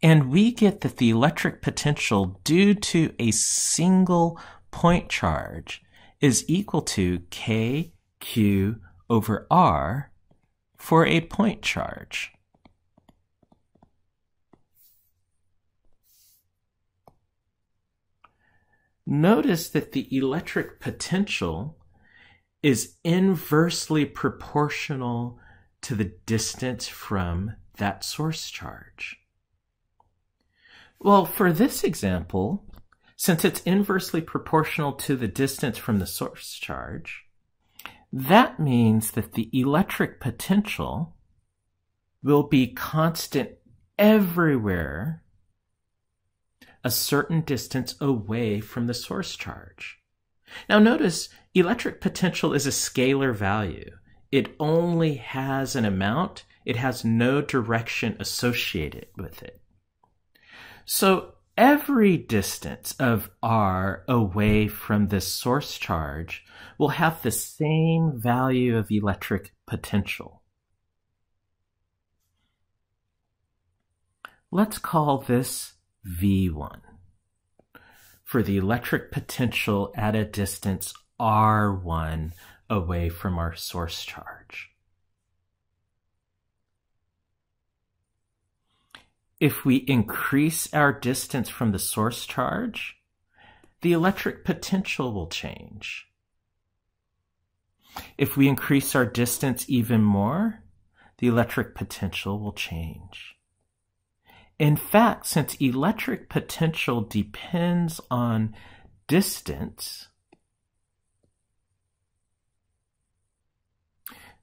And we get that the electric potential due to a single point charge is equal to kq over r for a point charge. Notice that the electric potential is inversely proportional to the distance from that source charge. Well, for this example, since it's inversely proportional to the distance from the source charge, that means that the electric potential will be constant everywhere a certain distance away from the source charge. Now notice, electric potential is a scalar value. It only has an amount. It has no direction associated with it. So every distance of r away from this source charge will have the same value of electric potential. Let's call this V1 for the electric potential at a distance R1 away from our source charge. If we increase our distance from the source charge, the electric potential will change. If we increase our distance even more, the electric potential will change. In fact, since electric potential depends on distance,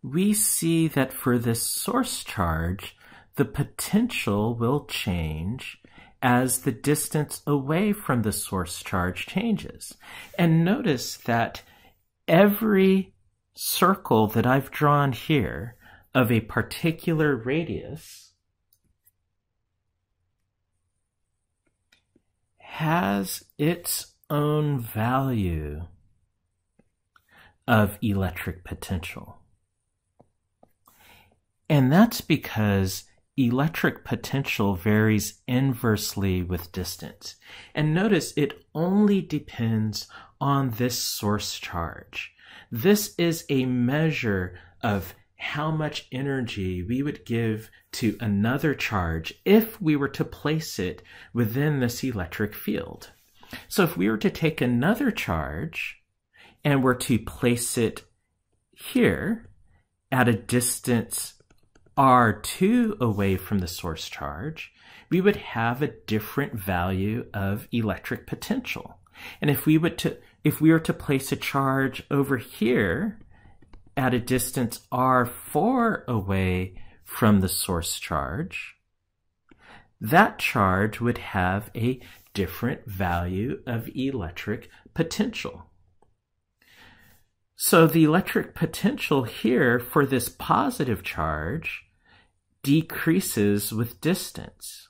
we see that for this source charge, the potential will change as the distance away from the source charge changes. And notice that every circle that I've drawn here of a particular radius has its own value of electric potential. And that's because electric potential varies inversely with distance. And notice it only depends on this source charge. This is a measure of how much energy we would give to another charge if we were to place it within this electric field. So if we were to take another charge and were to place it here at a distance R2 away from the source charge, we would have a different value of electric potential. And if we were to place a charge over here at a distance R4 away from the source charge, that charge would have a different value of electric potential. So the electric potential here for this positive charge decreases with distance.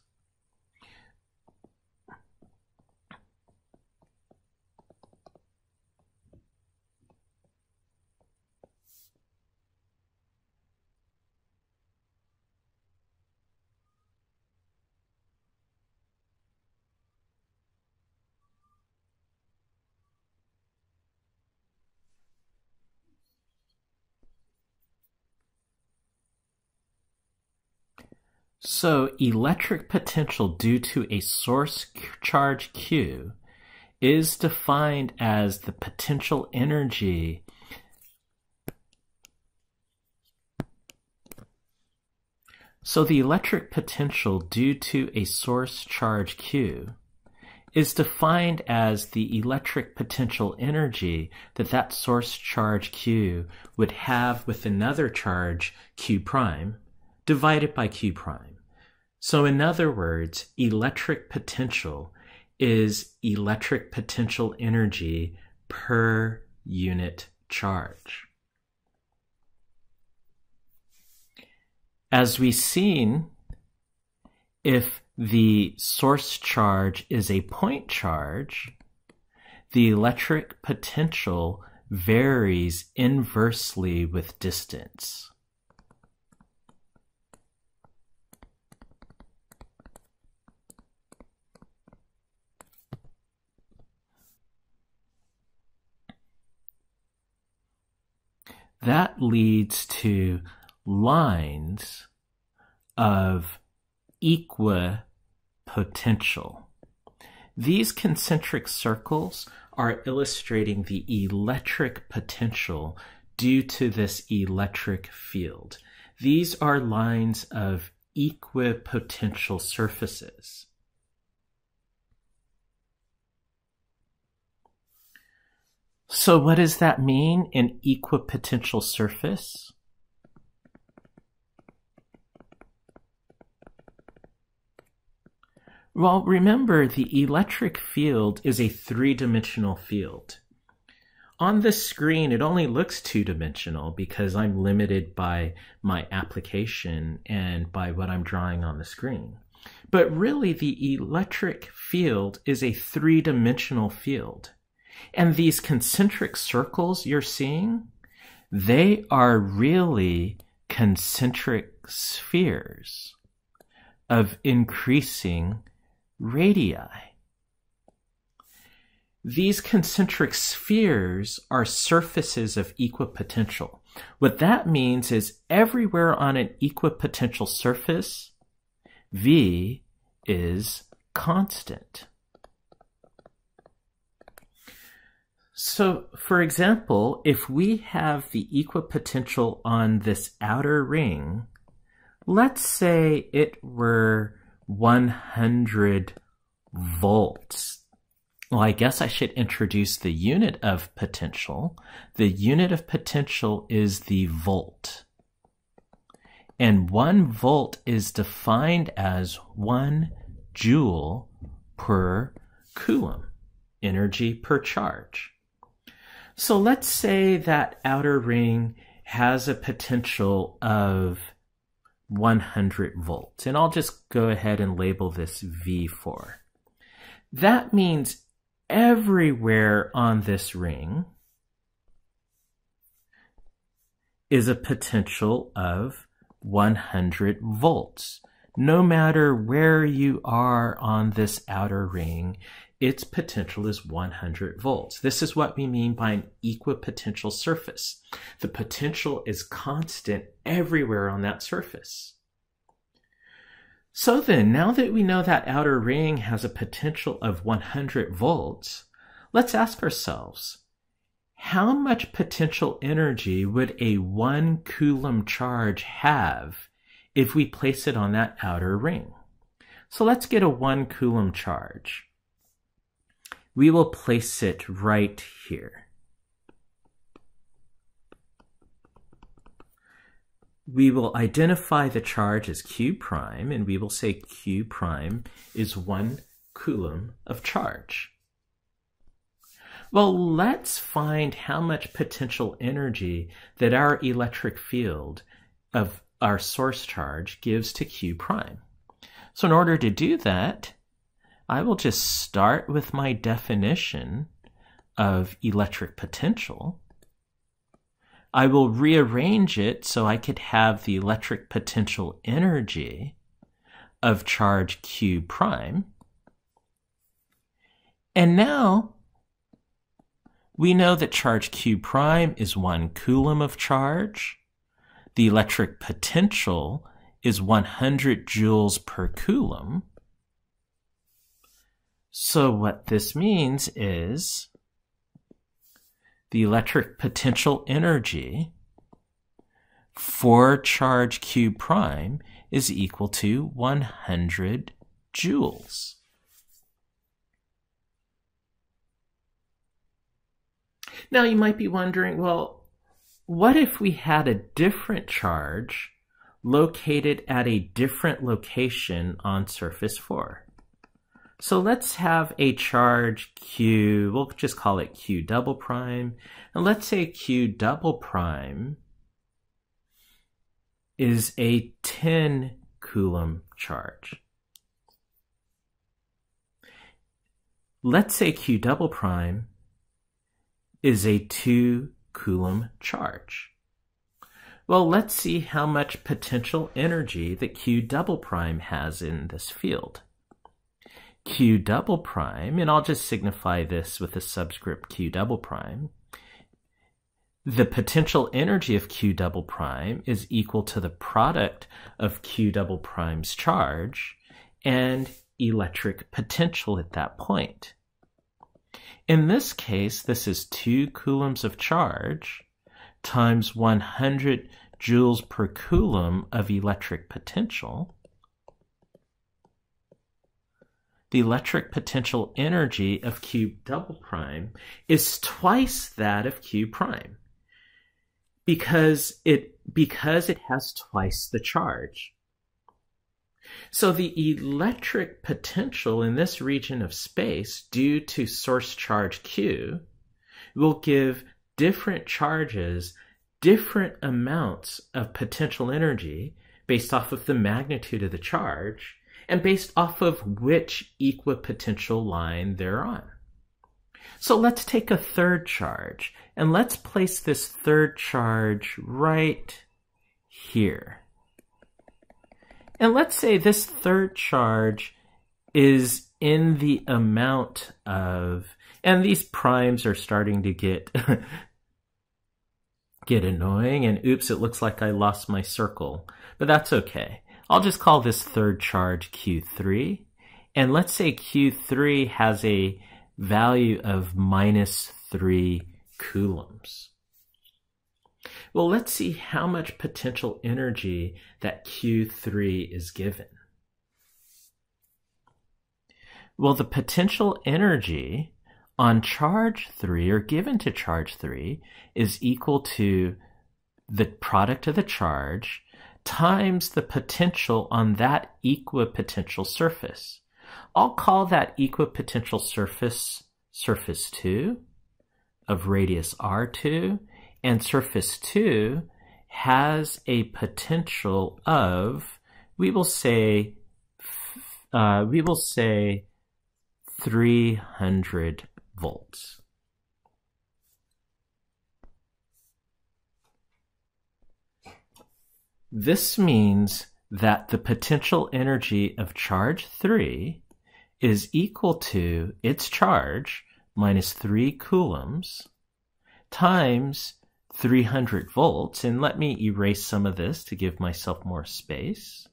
So electric potential due to a source charge Q is defined as the potential energy So the electric potential due to a source charge Q is defined as the electric potential energy that that source charge Q would have with another charge Q prime divided by Q prime. So in other words, electric potential is electric potential energy per unit charge. As we've seen, if the source charge is a point charge, the electric potential varies inversely with distance. that leads to lines of equipotential. These concentric circles are illustrating the electric potential due to this electric field. These are lines of equipotential surfaces. So what does that mean, an equipotential surface? Well, remember, the electric field is a three-dimensional field. On this screen, it only looks two-dimensional because I'm limited by my application and by what I'm drawing on the screen. But really, the electric field is a three-dimensional field. And these concentric circles you're seeing, they are really concentric spheres of increasing radii. These concentric spheres are surfaces of equipotential. What that means is everywhere on an equipotential surface, V is constant. So, for example, if we have the equipotential on this outer ring, let's say it were 100 volts. Well, I guess I should introduce the unit of potential. The unit of potential is the volt. And 1 volt is defined as 1 joule per coulomb, energy per charge. So let's say that outer ring has a potential of 100 volts, and I'll just go ahead and label this V4. That means everywhere on this ring is a potential of 100 volts. No matter where you are on this outer ring, its potential is 100 volts. This is what we mean by an equipotential surface. The potential is constant everywhere on that surface. So then, now that we know that outer ring has a potential of 100 volts, let's ask ourselves, how much potential energy would a 1 coulomb charge have if we place it on that outer ring? So let's get a 1 coulomb charge. We will place it right here. We will identify the charge as Q prime, and we will say Q prime is 1 coulomb of charge. Well, let's find how much potential energy that our electric field of our source charge gives to Q prime. So in order to do that, I will just start with my definition of electric potential. I will rearrange it so I could have the electric potential energy of charge Q prime. And now we know that charge Q prime is 1 coulomb of charge. The electric potential is 100 joules per coulomb. So what this means is the electric potential energy for charge Q prime is equal to 100 joules. Now you might be wondering, well, what if we had a different charge located at a different location on surface 4? So let's have a charge Q, we'll just call it Q double prime, and let's say Q double prime is a 10 coulomb charge. Let's say Q double prime is a 2 coulomb charge. Well, let's see how much potential energy that Q double prime has in this field. Q double prime, and I'll just signify this with a subscript Q double prime, The potential energy of Q double prime is equal to the product of Q double prime's charge and electric potential at that point. In this case, this is 2 coulombs of charge times 100 joules per coulomb of electric potential. The electric potential energy of Q double prime is twice that of Q prime because it has twice the charge. So the electric potential in this region of space due to source charge Q will give different charges different amounts of potential energy based off of the magnitude of the charge and based off of which equipotential line they're on. So let's take a third charge, and let's place this third charge right here. And let's say this third charge is in the amount of, and these primes are starting to get annoying, and oops, it looks like I lost my circle, but that's okay. I'll just call this third charge Q3, and let's say Q3 has a value of -3 coulombs. Well, let's see how much potential energy that Q3 is given. Well, the potential energy on charge 3, or given to charge 3, is equal to the product of the charge times the potential on that equipotential surface. I'll call that equipotential surface surface 2 of radius R2, and surface 2 has a potential of, we will say 300 volts. This means that the potential energy of charge 3 is equal to its charge minus 3 coulombs times 300 volts. And let me erase some of this to give myself more space.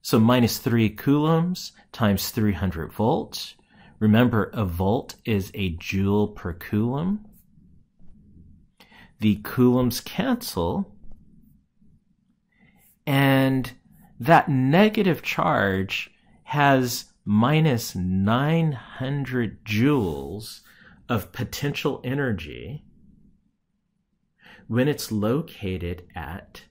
So minus 3 coulombs times 300 volts. Remember, a volt is a joule per coulomb. The coulombs cancel, and that negative charge has minus 900 joules of potential energy when it's located at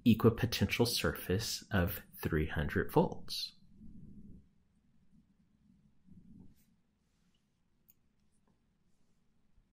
equipotential surface of 300 volts.